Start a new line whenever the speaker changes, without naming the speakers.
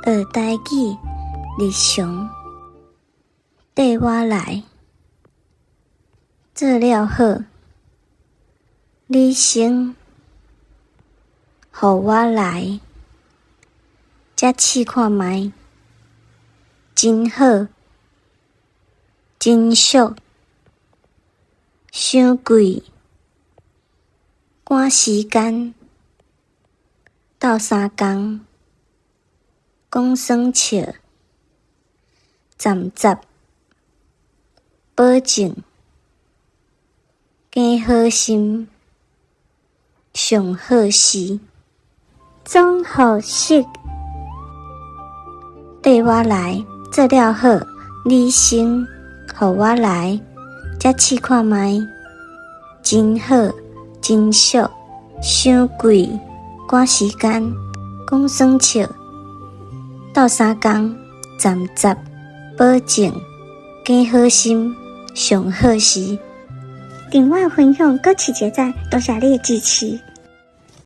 学台语日常，缀我来，做了好，你先，予我来，才试看觅，真好，真俗，伤贵，赶时间，斗3工，讲算笑，站杂，保证，假好心，上好时，总好息，缀我来，做了好，你先，予我来，才试看觅，真好，真俗，伤贵，赶时间，讲算笑，斗3工，站杂，保证，假好心，上好时。
订阅分享，搁持续在，多谢你的支持。